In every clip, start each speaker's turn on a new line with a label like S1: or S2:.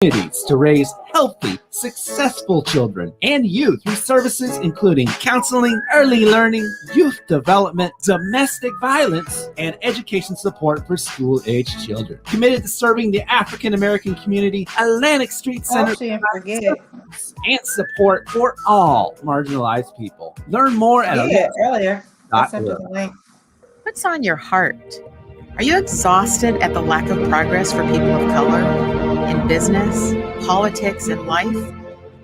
S1: communities to raise healthy, successful children and youth through services including counseling, early learning, youth development, domestic violence, and education support for school-aged children. Committed to serving the African American community, Atlantic Street Center and support for all marginalized people. Learn more at
S2: earlier.
S3: What's on your heart? Are you exhausted at the lack of progress for people of color in business, politics, and life?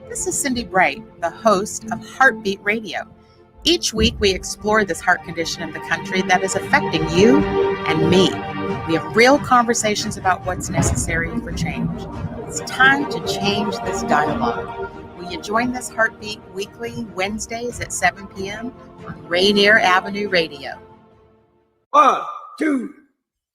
S3: This is Cindy Bright, the host of Heartbeat Radio. Each week, we explore this heart condition in the country that is affecting you and me. We have real conversations about what's necessary for change. It's time to change this dialogue. Will you join this Heartbeat weekly, Wednesdays at 7 p.m. on Rainier Avenue Radio?
S4: 1, 2,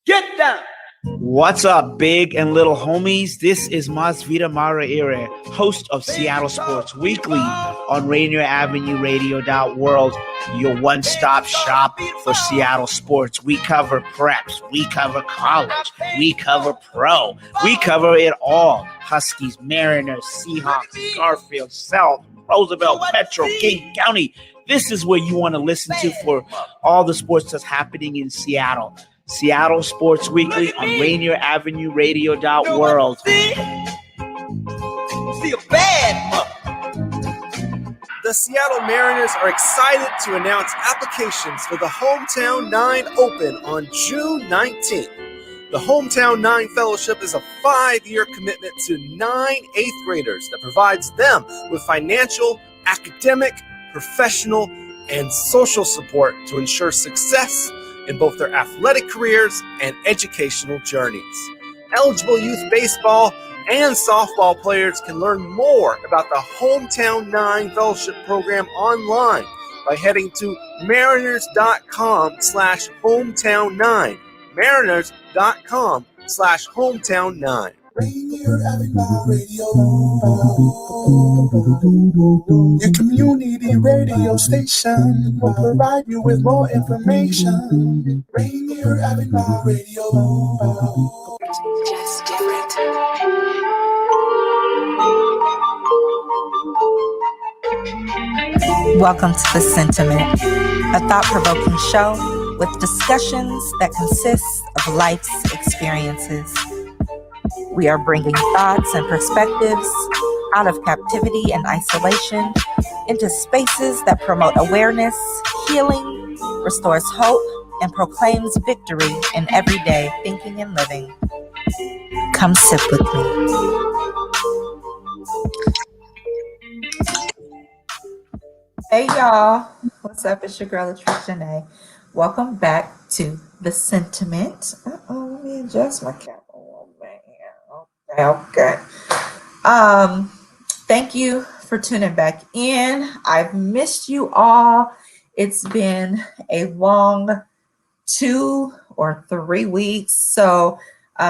S4: get down!
S5: What's up, big and little homies? This is Masvita Maraire, host of Seattle Sports Weekly on Rainier Avenue Radio.world, your one-stop shop for Seattle sports. We cover preps, we cover college, we cover pro, we cover it all. Huskies, Mariners, Seahawks, Garfield, South, Roosevelt, Petro, King County. This is where you want to listen to for all the sports that's happening in Seattle. Seattle Sports Weekly on Rainier Avenue Radio.world.
S4: See a bad mother.
S6: The Seattle Mariners are excited to announce applications for the Hometown 9 Open on June 19th. The Hometown 9 Fellowship is a 5-year commitment to 9 8th graders that provides them with financial, academic, professional, and social support to ensure success in both their athletic careers and educational journeys. Eligible youth baseball and softball players can learn more about the Hometown 9 Fellowship Program online by heading to mariners.com/hometown9. mariners.com/hometown9.
S7: Rainier Avenue Radio, your community radio station will provide you with more information. Rainier Avenue Radio, just different.
S8: Welcome to The Sentiment, a thought-provoking show with discussions that consist of life's experiences. We are bringing thoughts and perspectives out of captivity and isolation into spaces that promote awareness, healing, restores hope, and proclaims victory in everyday thinking and living. Come sip with me. Hey y'all, what's up? It's your girl Latrice Chenee. Welcome back to The Sentiment. Let me adjust my camera. Okay. Thank you for tuning back in. I've missed you all. It's been a long 2 or 3 weeks. So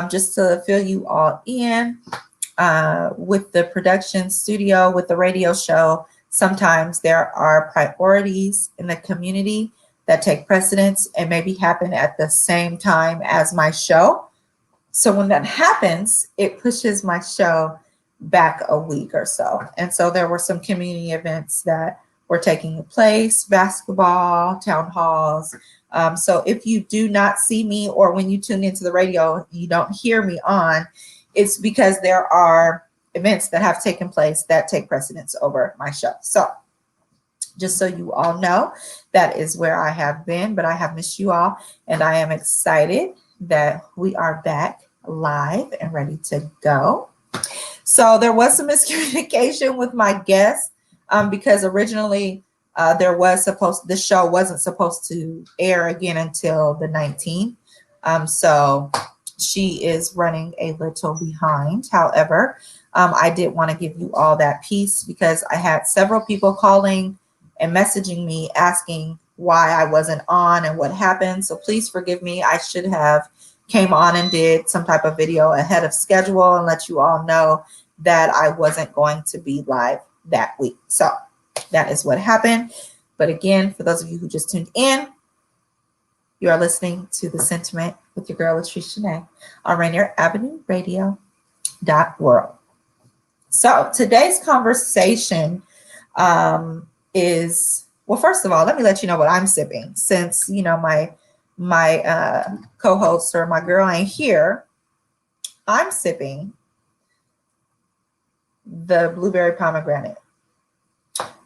S8: just to fill you all in with the production studio, with the radio show, sometimes there are priorities in the community that take precedence and maybe happen at the same time as my show. So when that happens, it pushes my show back a week or so. And so there were some community events that were taking place, basketball, town halls. So if you do not see me, or when you tune into the radio, you don't hear me on, it's because there are events that have taken place that take precedence over my show. So just so you all know, that is where I have been, but I have missed you all, and I am excited that we are back live and ready to go. So there was some miscommunication with my guest because originally the show wasn't supposed to air again until the 19th. So she is running a little behind. However, I did want to give you all that piece because I had several people calling and messaging me asking why I wasn't on and what happened. So please forgive me. I should have came on and did some type of video ahead of schedule and let you all know that I wasn't going to be live that week. So that is what happened. But again, for those of you who just tuned in, you are listening to The Sentiment with your girl Latrice Chenee on Rainier Avenue Radio.world. So today's conversation is, well, first of all, let me let you know what I'm sipping, since my co-host or my girl ain't here. I'm sipping the blueberry pomegranate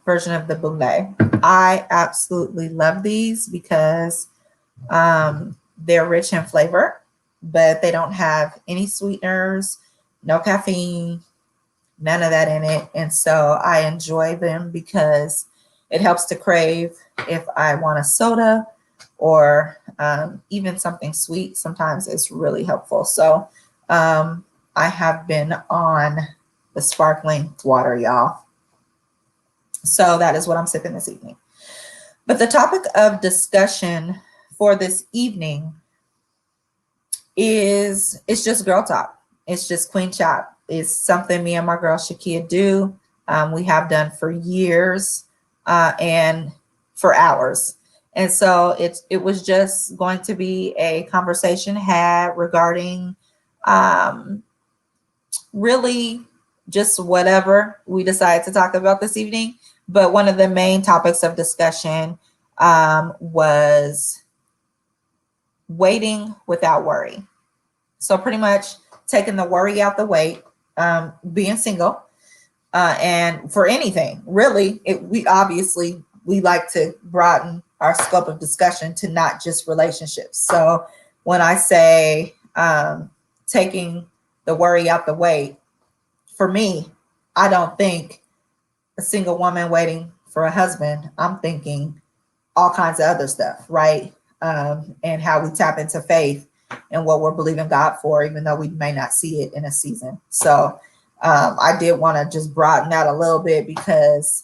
S8: version of the Boulet. I absolutely love these because they're rich in flavor, but they don't have any sweeteners, no caffeine, none of that in it. And so I enjoy them because it helps to crave if I want a soda or even something sweet. Sometimes it's really helpful. So I have been on the sparkling water, y'all. So that is what I'm sipping this evening. But the topic of discussion for this evening is, it's just girl talk. It's just queen chat. It's something me and my girl Shakia do. We have done for years and for hours. And so it was just going to be a conversation had regarding really just whatever we decided to talk about this evening. But one of the main topics of discussion was waiting without worry. So pretty much taking the worry out the way, being single, and for anything, really, we like to broaden our scope of discussion to not just relationships. So when I say taking the worry out the way, for me, I don't think a single woman waiting for a husband. I'm thinking all kinds of other stuff, right? And how we tap into faith and what we're believing God for, even though we may not see it in a season. So I did want to just broaden out a little bit because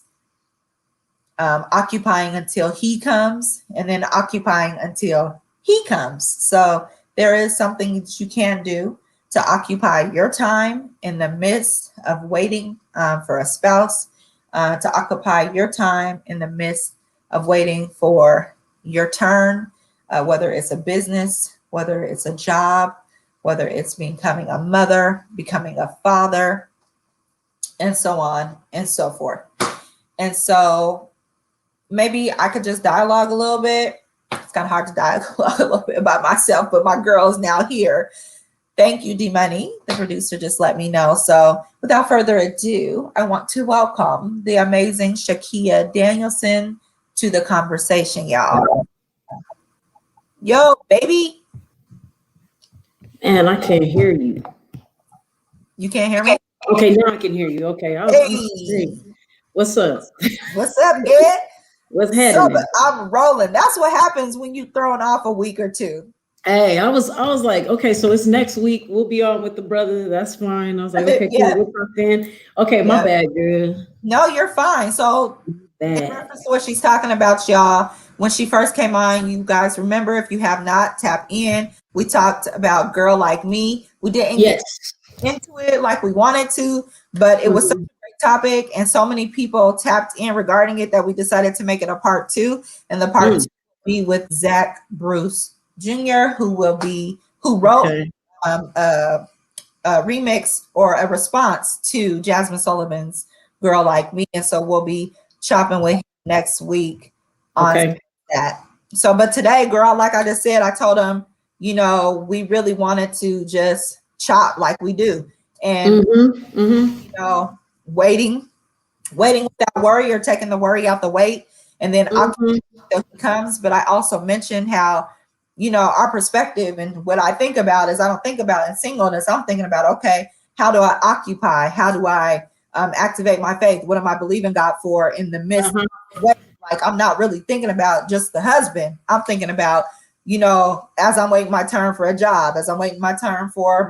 S8: occupying until he comes and then occupying until he comes. So there is something that you can do to occupy your time in the midst of waiting for a spouse, to occupy your time in the midst of waiting for your turn, whether it's a business, whether it's a job, whether it's becoming a mother, becoming a father, and so on and so forth. And so maybe I could just dialogue a little bit. It's kind of hard to dialogue a little bit about myself, but my girl is now here. Thank you, D Money. The producer just let me know. So without further ado, I want to welcome the amazing Shakia Danielson to the conversation, y'all. Yo, baby.
S2: Man, I can't hear you.
S8: You can't hear me?
S2: Okay, now I can hear you. Okay. What's up?
S8: What's up, Ed?
S2: What's happening?
S8: So, I'm rolling. That's what happens when you throwing off a week or two.
S2: Hey, I was like, okay, so it's next week. We'll be on with the brother. That's fine. I was like, okay,
S8: Yeah.
S2: cool. We'll talk then. Okay, my bad, girl.
S8: No, you're fine. So in reference to what she's talking about, y'all, when she first came on, you guys remember, if you have not, tap in. We talked about Girl Like Me. We didn't get into it like we wanted to, but it was such a great topic, and so many people tapped in regarding it that we decided to make it a part 2. And the part 2 will be with Zach Bruce Jr., who wrote a remix or a response to Jasmine Sullivan's Girl Like Me. And so we'll be chopping with him next week on that. So, but today, girl, like I just said, I told him, we really wanted to just chop like we do. And, waiting without worry, or taking the worry out the way. And then until he comes. But I also mentioned how, our perspective and what I think about is, I don't think about in singleness. I'm thinking about, okay, how do I occupy? How do I activate my faith? What am I believing God for in the midst of like, I'm not really thinking about just the husband. I'm thinking about, as I'm waiting my turn for a job, as I'm waiting my turn for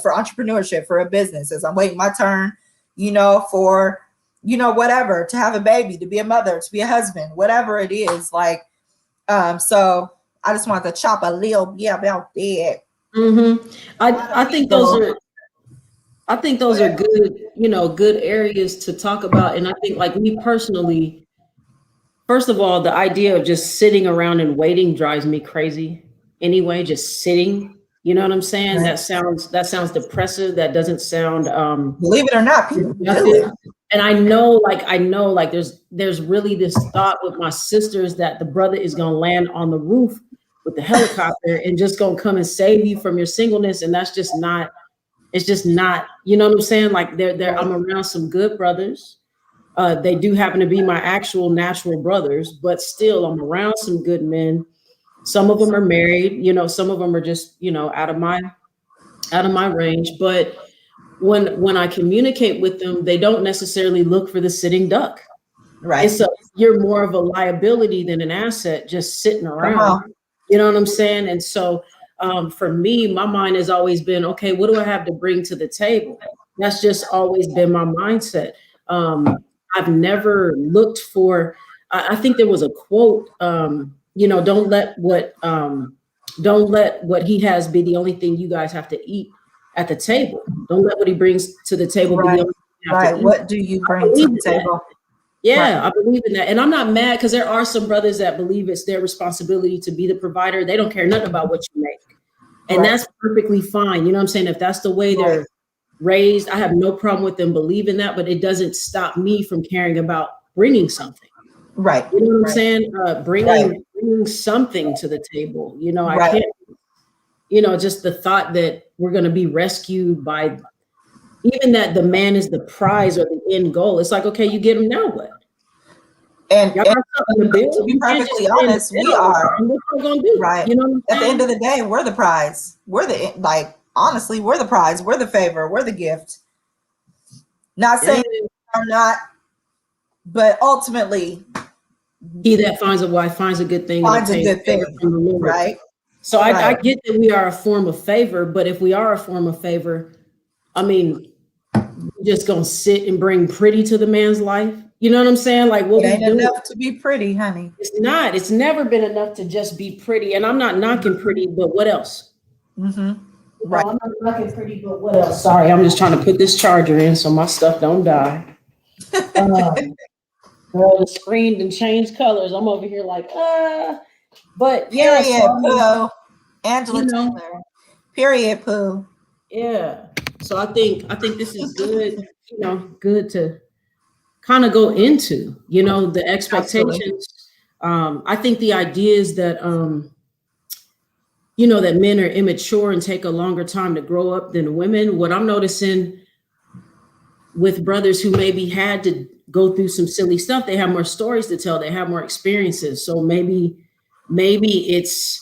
S8: for entrepreneurship, for a business, as I'm waiting my turn, for, whatever, to have a baby, to be a mother, to be a husband, whatever it is. Like, so I just wanted to chop a little bit about that.
S2: I think those are good, good areas to talk about. And I think, like, me personally, first of all, the idea of just sitting around and waiting drives me crazy anyway, just sitting. You know what I'm saying? Right. That sounds depressive. That doesn't sound
S8: believe it or not, people do it.
S2: And I know there's really this thought with my sisters that the brother is gonna land on the roof with the helicopter and just gonna come and save you from your singleness. And that's just not, it's just not, you know what I'm saying? Like I'm around some good brothers. They do happen to be my actual natural brothers, but still I'm around some good men. Some of them are married, some of them are just, out of my range. But when I communicate with them, they don't necessarily look for the sitting duck.
S8: Right.
S2: So you're more of a liability than an asset just sitting around. You know what I'm saying? And so for me, my mind has always been, okay, what do I have to bring to the table? That's just always been my mindset. I've never looked for, I think there was a quote, don't let what he has be the only thing you guys have to eat at the table. Don't let what he brings to the table be the only thing you have to eat.
S8: What do you bring to the table?
S2: Yeah, I believe in that. And I'm not mad because there are some brothers that believe it's their responsibility to be the provider. They don't care nothing about what you make. And that's perfectly fine. You know what I'm saying? If that's the way they're raised, I have no problem with them believing that, but it doesn't stop me from caring about bringing something.
S8: Right.
S2: You know what I'm saying? Bringing something to the table. I can't, just the thought that we're going to be rescued by, even that the man is the prize or the end goal. It's like, okay, you get him, now what?
S8: And to be perfectly honest, we are.
S2: What are we gonna do?
S8: Right. At the end of the day, we're the prize. Honestly, we're the prize. We're the favor. We're the gift. Not saying we're not, but ultimately,
S2: he that finds a wife finds a good thing.
S8: Finds a good thing, right?
S2: So I get that we are a form of favor, but if we are a form of favor, I mean, we're just gonna sit and bring pretty to the man's life. You know what I'm saying? Like, what
S8: it ain't enough to be pretty, honey.
S2: It's not. It's never been enough to just be pretty. And I'm not knocking pretty, but what else?
S8: Mm-hmm. Right.
S2: I'm not knocking pretty, but what else? Sorry, I'm just trying to put this charger in so my stuff don't die. Girl, the screen and changed colors. I'm over here like, but yeah.
S8: Pooh. Angela Taylor. Period, Pooh.
S2: Yeah. So I think this is good. Good to kind of go into, the expectations. I think the idea is that, that men are immature and take a longer time to grow up than women. What I'm noticing with brothers who maybe had to go through some silly stuff, they have more stories to tell. They have more experiences. So maybe it's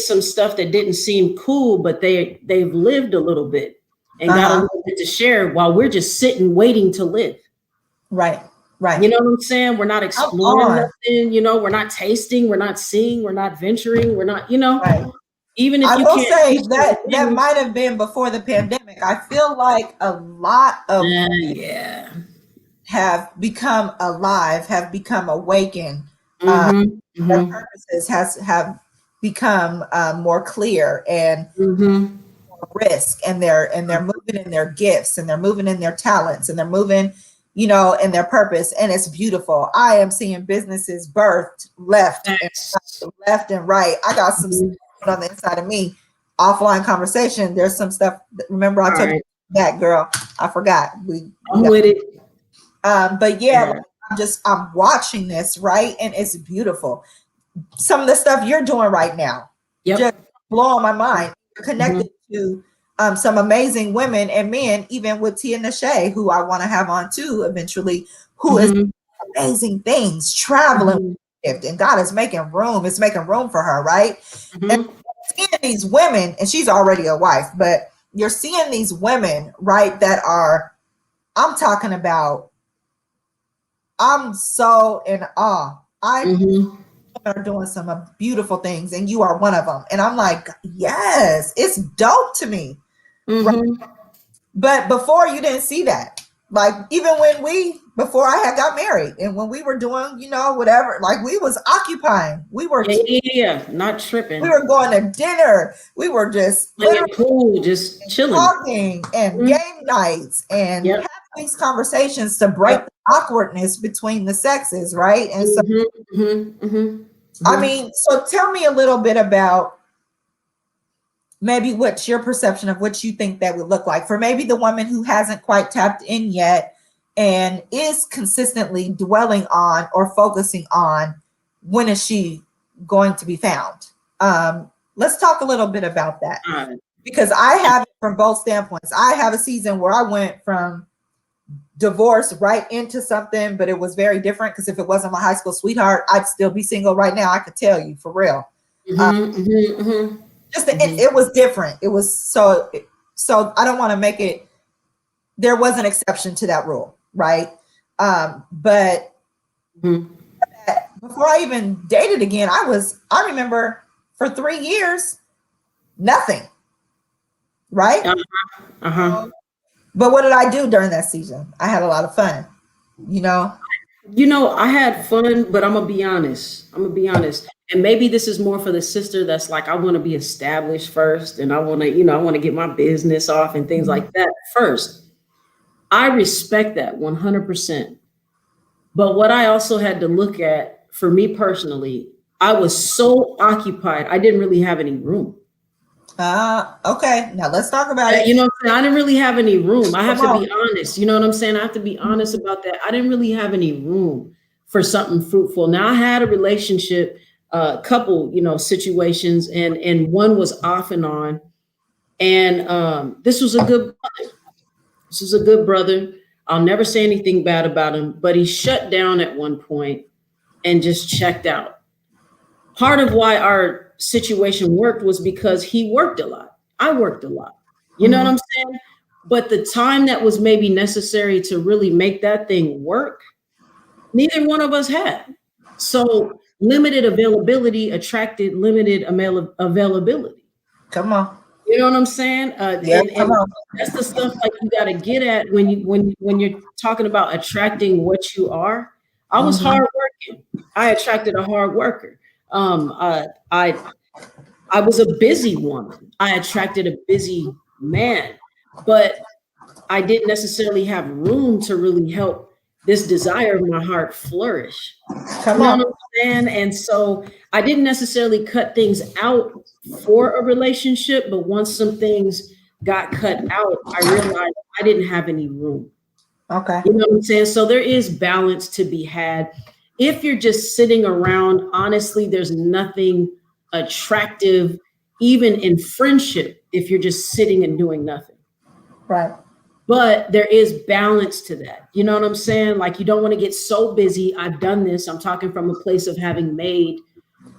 S2: some stuff that didn't seem cool, but they've lived a little bit and got a little bit to share while we're just sitting waiting to live.
S8: Right.
S2: You know what I'm saying? We're not exploring nothing, we're not tasting, we're not seeing, we're not venturing, we're not, even if
S8: I will say that might have been before the pandemic. I feel like a lot of have become alive, have become awakened. Their purposes have become more clear and risk, and they're moving in their gifts, and they're moving in their talents, and they're moving in their purpose, and it's beautiful. I am seeing businesses birthed left and right. I got some stuff on the inside of me. Offline conversation. There's some stuff. Remember, I told you that, girl. I forgot.
S2: I'm with it.
S8: But I'm watching this, right, and it's beautiful. Some of the stuff you're doing right now, just blowing my mind. You're connected to some amazing women and men, even with Tia Nashe, who I want to have on too eventually, who is amazing things, traveling, and God is making room. It's making room for her, right? And seeing these women, and she's already a wife, but you're seeing these women, right, that are, I'm talking about, I'm so in awe. Are doing some beautiful things, and you are one of them. And I'm like, yes, it's dope to me. Right? But before, you didn't see that. Like, even before I had got married, and when we were doing, whatever, like, we was occupying. We were
S2: not tripping.
S8: We were going to dinner. We were just
S2: cool, just chilling,
S8: talking, and game nights, and having these conversations to break the awkwardness between the sexes, right? And so I mean, so tell me a little bit about maybe what's your perception of what you think that would look like for maybe the woman who hasn't quite tapped in yet and is consistently dwelling on or focusing on when is she going to be found? Let's talk a little bit about that, because I have it from both standpoints. I have a season where I went from divorce right into something, but it was very different, because if it wasn't my high school sweetheart, I'd still be single right now. I could tell you for real. It was different. It was so I don't want to make it, there was an exception to that rule, right? But before I even dated again, I remember for 3 years, nothing, right? But what did I do during that season? I had a lot of fun, you know?
S2: I had fun, but I'm gonna be honest. And maybe this is more for the sister that's like, I want to be established first, and I want to get my business off and things like that first. I respect that 100%. But what I also had to look at, for me personally, I was so occupied, I didn't really have any room.
S8: Okay, now let's talk about it.
S2: You know what I'm saying? I didn't really have any room. I have to be honest. You know what I'm saying? I have to be honest about that. I didn't really have any room for something fruitful. Now, I had a relationship, couple, situations, and one was off and on. And this was a good brother. This is a good brother. I'll never say anything bad about him, but he shut down at one point and just checked out. Part of why our situation worked was because he worked a lot. I worked a lot. You know what I'm saying? But the time that was maybe necessary to really make that thing work, neither one of us had. So limited availability attracted limited availability.
S8: Come on.
S2: You know what I'm saying?
S8: Come on.
S2: That's the stuff like you got to get at when you're talking about attracting what you are. I was hardworking. I attracted a hard worker. I was a busy woman. I attracted a busy man, but I didn't necessarily have room to really help this desire of my heart flourish.
S8: Come on.
S2: You know what I'm saying? And so I didn't necessarily cut things out for a relationship, but once some things got cut out, I realized I didn't have any room.
S8: Okay.
S2: You know what I'm saying? So there is balance to be had. If you're just sitting around, honestly, there's nothing attractive, even in friendship, if you're just sitting and doing nothing.
S8: Right.
S2: But there is balance to that. You know what I'm saying? Like, you don't want to get so busy. I've done this. I'm talking from a place of having made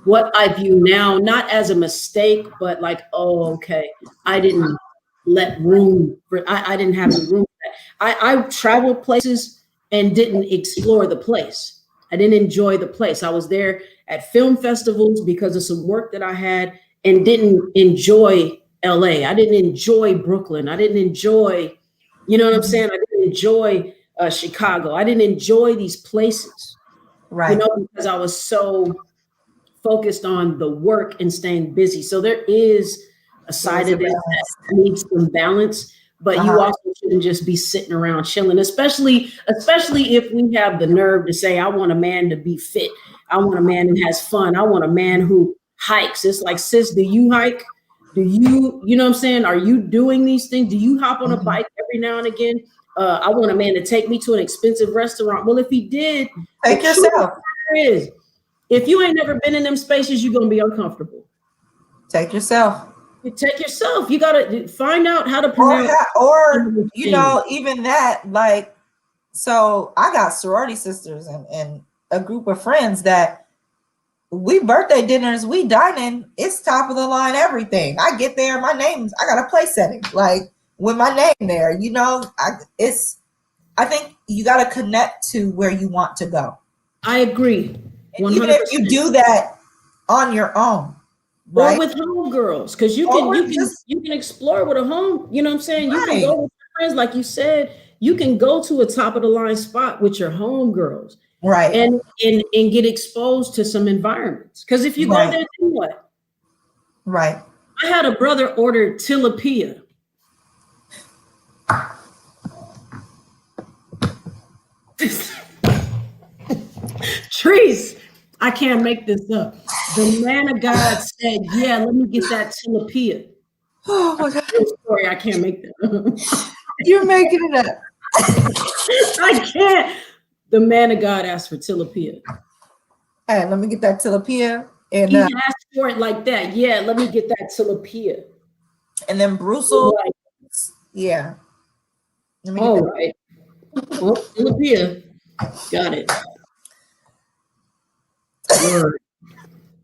S2: what I view now, not as a mistake, but like, oh, okay, I didn't let room for, I didn't have any room for that. I traveled places and didn't explore the place. I didn't enjoy the place. I was there at film festivals because of some work that I had and didn't enjoy LA. I didn't enjoy Brooklyn. I didn't enjoy, you know what I'm saying? I didn't enjoy Chicago. I didn't enjoy these places,
S8: right?
S2: Because I was so focused on the work and staying busy. So there is a side of this that needs some balance. But you also shouldn't just be sitting around chilling, especially if we have the nerve to say, I want a man to be fit. I want a man who has fun. I want a man who hikes. It's like, sis, do you hike? Do you know what I'm saying? Are you doing these things? Do you hop on a bike every now and again? I want a man to take me to an expensive restaurant. Well, if he did,
S8: take yourself.
S2: If you ain't never been in them spaces, you're going to be uncomfortable.
S8: Take yourself.
S2: You take yourself. You got to find out how to pronounce.
S8: Or even that, like, so I got sorority sisters and a group of friends that we birthday dinners, we dining, it's top of the line, everything. I get there, I got a place setting, like with my name there, I think you got to connect to where you want to go.
S2: I agree. 100%.
S8: Even if you do that on your own. Right?
S2: Or with homegirls, because you can explore with a home, you know what I'm saying? You can go with your friends, like you said, you can go to a top of the line spot with your homegirls.
S8: Right.
S2: And get exposed to some environments. Because if you go there, then what?
S8: Right.
S2: I had a brother order tilapia. Trees, I can't make this up. The man of God said, yeah, let me get that tilapia.
S8: Oh my God.
S2: Sorry, I can't make that.
S8: You're making it up.
S2: I can't. The man of God asked for tilapia.
S8: Hey, let me get that tilapia. And
S2: He asked for it like that. Yeah, let me get that tilapia.
S8: and then Brussels.
S2: Like,
S8: Yeah. Let me get
S2: all
S8: that.
S2: right. Well, tilapia. Got it. Word.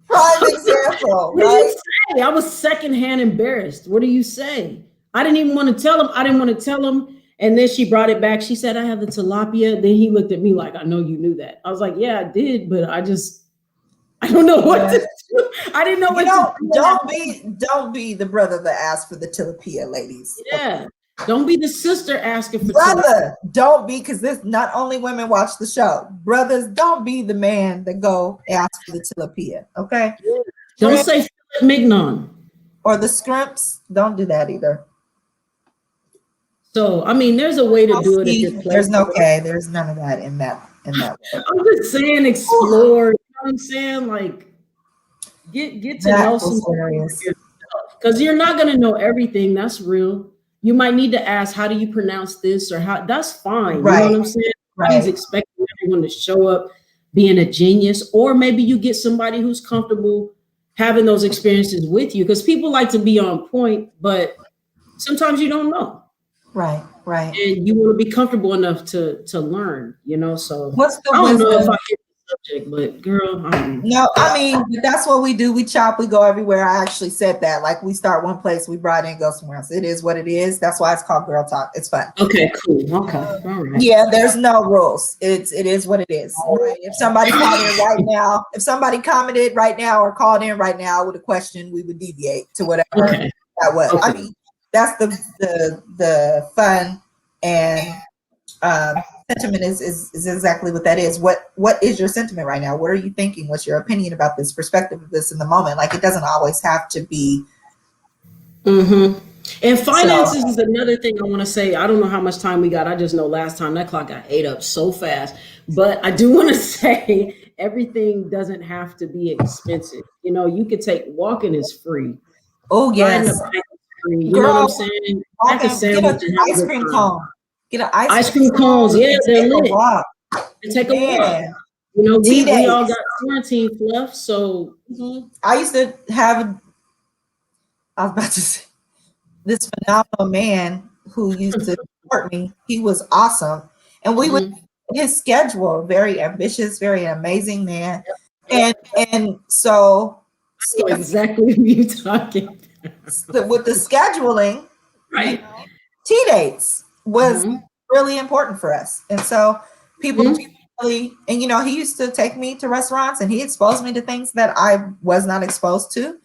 S8: Prime example,
S2: What do
S8: right?
S2: you say? I was secondhand embarrassed. What do you say? I didn't even want to tell him. I didn't want to tell him. And then she brought it back. She said, I have the tilapia. Then he looked at me like, I know you knew that. I was like, yeah, I did, but I don't know what to do. I didn't know what to do.
S8: Don't be the brother that asked for the tilapia, ladies.
S2: Yeah. Don't be the sister asking for
S8: brother.
S2: tilapia.
S8: Don't be, because this not only women watch the show. Brothers, don't be the man that go ask for the tilapia. Okay.
S2: Don't say Philip Mignon.
S8: Or the scrimps. Don't do that either.
S2: So I mean, there's a way to do it. If you're
S8: There's no K. There's none of that in that way.
S2: I'm just saying, explore. You know what I'm saying? Like, get to know some yourself, because you're not gonna know everything. That's real. You might need to ask, how do you pronounce this, or how. That's fine.
S8: Right.
S2: You know what I'm saying?
S8: Right.
S2: He's expecting everyone to show up being a genius, or maybe you get somebody who's comfortable having those experiences with you, because people like to be on point, but sometimes you don't know.
S8: Right.
S2: And you want to be comfortable enough to learn, you know. So
S8: what's the
S2: I don't know if
S8: wisdom?
S2: I hit the subject, but girl,
S8: No, I mean, that's what we do. We chop, we go everywhere. I actually said that. Like, we start one place, we broaden and go somewhere else. It is what it is. That's why it's called Girl Talk. It's fun.
S2: Okay, cool. Okay. All right.
S8: Yeah, there's no rules. It is what it is. Right? If somebody called in right now, if somebody commented right now or called in right now with a question, we would deviate to whatever that was.
S2: Okay.
S8: I mean, that's the fun and sentiment is exactly what that is. What is your sentiment right now? What are you thinking? What's your opinion about this, perspective of this in the moment? Like, it doesn't always have to be.
S2: Mm-hmm. And finances is another thing I want to say. I don't know how much time we got. I just know last time that clock got ate up so fast. But I do want to say everything doesn't have to be expensive. You know, you could take walking is free.
S8: Oh yes.
S2: You know what I'm saying? Get
S8: an ice cream cone. Get an ice cream
S2: cones. Yeah, they're lit. Take a walk. You know, we all got quarantine fluff. So
S8: I used to have. I was about to say, this phenomenal man who used to support me. He was awesome, and we would his schedule very ambitious, very amazing man, and so
S2: I know exactly who you're talking about.
S8: With the scheduling,
S2: right?
S8: Tea dates was really important for us, and so people really, and you know, he used to take me to restaurants, and he exposed me to things that I was not exposed to,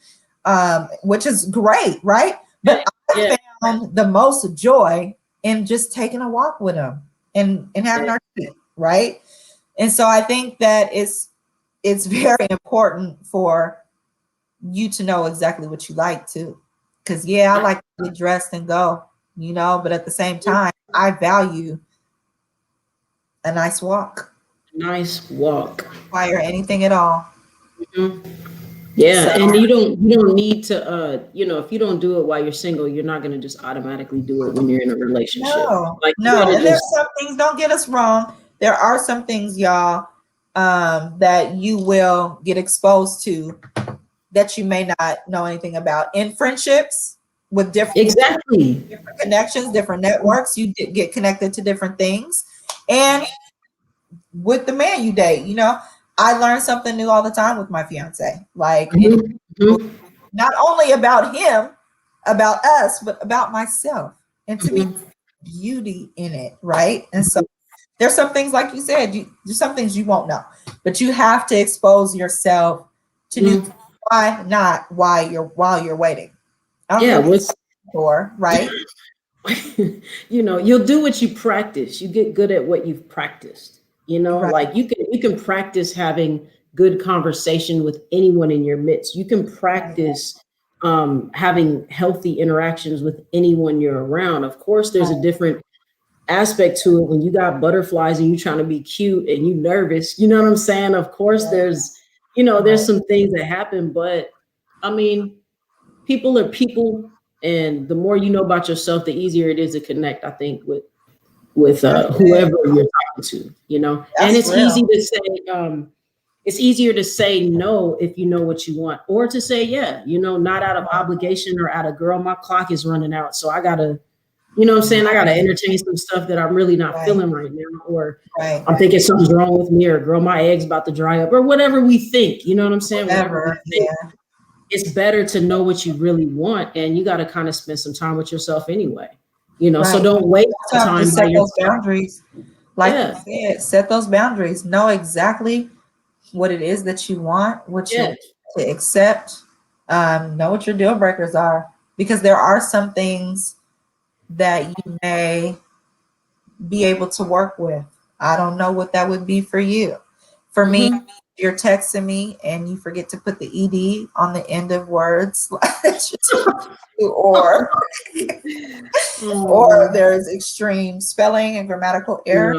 S8: which is great, right? But I found the most joy in just taking a walk with him and having our tea, right? And so I think that it's very important for you to know exactly what you like too. Because I like to get dressed and go, you know, but at the same time, I value a nice walk.
S2: Nice walk.
S8: Require anything at all.
S2: Yeah, so, and you don't need to you know, if you don't do it while you're single, you're not gonna just automatically do it when you're in a relationship.
S8: No,
S2: like,
S8: and there's some things, don't get us wrong. There are some things, y'all, that you will get exposed to that you may not know anything about in friendships with different connections, different networks. You get connected to different things, and with the man you date, you know, I learn something new all the time with my fiance. Like, not only about him, about us, but about myself, and to me, beauty in it, right? And so there's some things, like you said, there's some things you won't know, but you have to expose yourself to do. Why not? While you're waiting? Right?
S2: You know, you'll do what you practice. You get good at what you've practiced. You know, like you can practice having good conversation with anyone in your midst. You can practice having healthy interactions with anyone you're around. Of course, there's a different aspect to it when you got butterflies and you're trying to be cute and you nervous. You know what I'm saying? Of course, there's some things that happen, but I mean, people are people. And the more you know about yourself, the easier it is to connect, I think, with whoever you're talking to, you know. And it's easy to say, it's easier to say no if you know what you want, or to say yeah, you know, not out of obligation or out of, girl, my clock is running out, so I gotta, you know what I'm saying, I gotta entertain some stuff that I'm really not feeling right now, or I'm thinking something's wrong with me, or girl, my egg's about to dry up, or whatever we think, you know what I'm saying? Whatever we think. It's better to know what you really want, and you got to kind of spend some time with yourself anyway, you know. So don't waste time.
S8: Set those boundaries, like you said, set those boundaries. Know exactly what it is that you want, what you to accept. Know what your deal breakers are, because there are some things that you may be able to work with. I don't know what that would be for you. For me, you're texting me and you forget to put the ED on the end of words, or there's extreme spelling and grammatical error.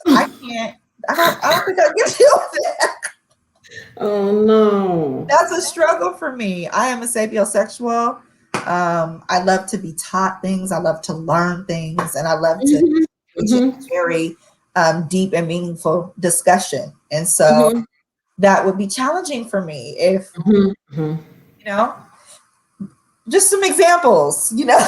S8: I don't think I can deal with that.
S2: Oh no.
S8: That's a struggle for me. I am a sapiosexual. I love to be taught things. I love to learn things, and I love to very deep and meaningful discussion. And so that would be challenging for me if, you know, just some examples, you know.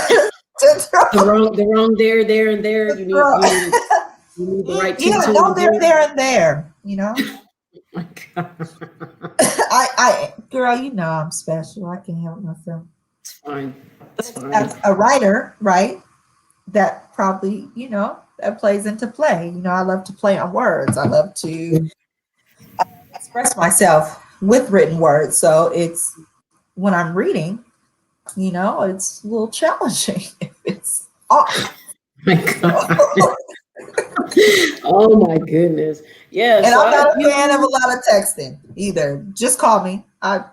S2: the wrong there, and there. You need the right
S8: no, there, and there, you know.
S2: Oh my
S8: God. Girl, you know I'm special. I can't help myself.
S2: It's fine.
S8: As a writer, right, that probably, you know, that plays into play. You know, I love to play on words. I love to express myself with written words. So it's, when I'm reading, you know, it's a little challenging if it's off.
S2: My God. Oh my goodness. Yeah.
S8: And so I'm not a fan of a lot of texting either. Just call me. I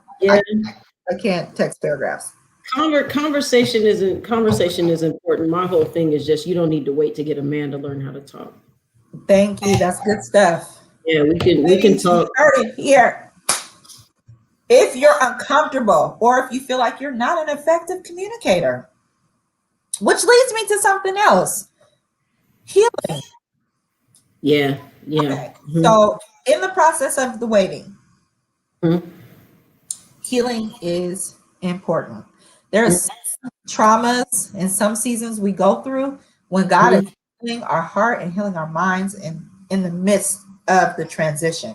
S8: can't text paragraphs.
S2: Conversation is important. My whole thing is just, you don't need to wait to get a man to learn how to talk.
S8: Thank you. That's good stuff.
S2: Yeah, we can talk.
S8: Here. If you're uncomfortable, or if you feel like you're not an effective communicator, which leads me to something else. Healing.
S2: Yeah.
S8: Okay. So in the process of the waiting, healing is important. There's traumas and some seasons we go through when God is healing our heart and healing our minds in the midst of the transition.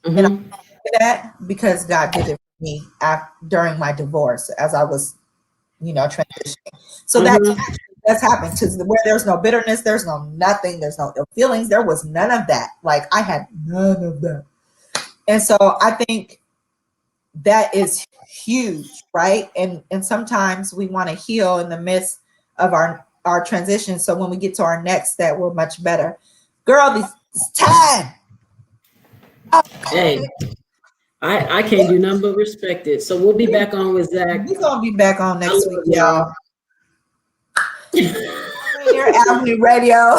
S8: And I say that because God did it for me during my divorce as I was, you know, transitioning. So that's happened, because where there's no bitterness, there's no nothing, there's no ill feelings. There was none of that. Like, I had none of that. And so I think that is huge, right? And sometimes we want to heal in the midst of our transition. So when we get to our next step, we're much better. Girl, it's time.
S2: Hey, I can't do nothing but respect it. So we'll be back on with Zach.
S8: We're going to be back on next week, y'all. Rainier Avenue Radio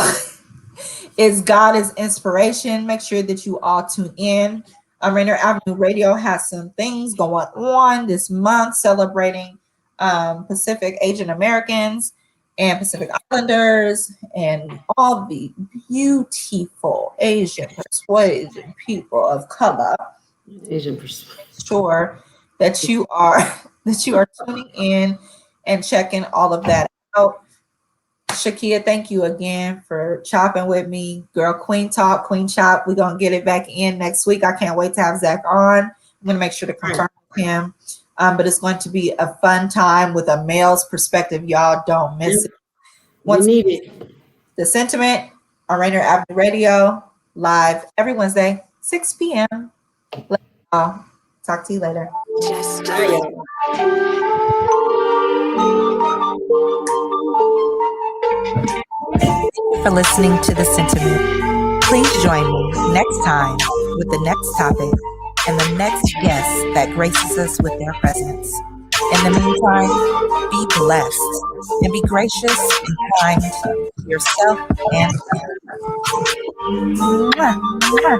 S8: is God is inspiration. Make sure that you all tune in. Rainier Avenue Radio has some things going on this month celebrating Pacific Asian Americans and Pacific Islanders and all the beautiful Asian persuasion people of color.
S2: Asian persuasion.
S8: Sure that you are tuning in and checking all of that out. Shakia, thank you again for chopping with me. Girl, Queen Talk, Queen Chop. We're going to get it back in next week. I can't wait to have Zach on. I'm going to make sure to confirm with him. But it's going to be a fun time with a male's perspective. Y'all don't miss it.
S2: We need it.
S8: The Sentiment on Rainier Avenue Radio, live every Wednesday, 6 p.m. Talk to you later.
S3: For listening to The Sentiment. Please join me next time with the next topic and the next guest that graces us with their presence. In the meantime, be blessed and be gracious and kind to yourself and others. Mwah, mwah.